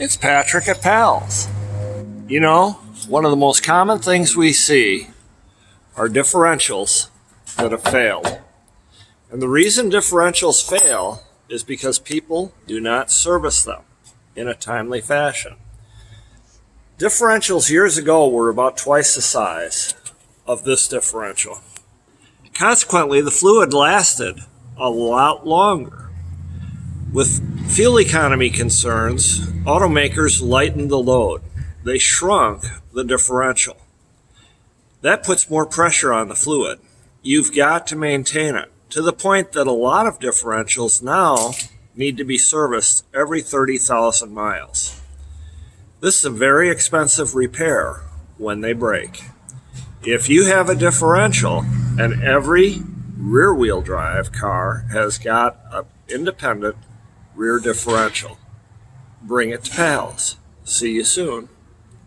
It's Patrick at Pals. You know, one of the most common things we see are differentials that have failed. And the reason differentials fail is because people do not service them in a timely fashion. Differentials years ago were about twice the size of this differential. Consequently, the fluid lasted a lot longer. With fuel economy concerns, automakers lightened the load. They shrunk the differential. That puts more pressure on the fluid. You've got to maintain it, to the point that a lot of differentials now need to be serviced every 30,000 miles. This is a very expensive repair when they break. If you have a differential, and every rear-wheel drive car has got an independent rear differential, bring it to Pals. See you soon.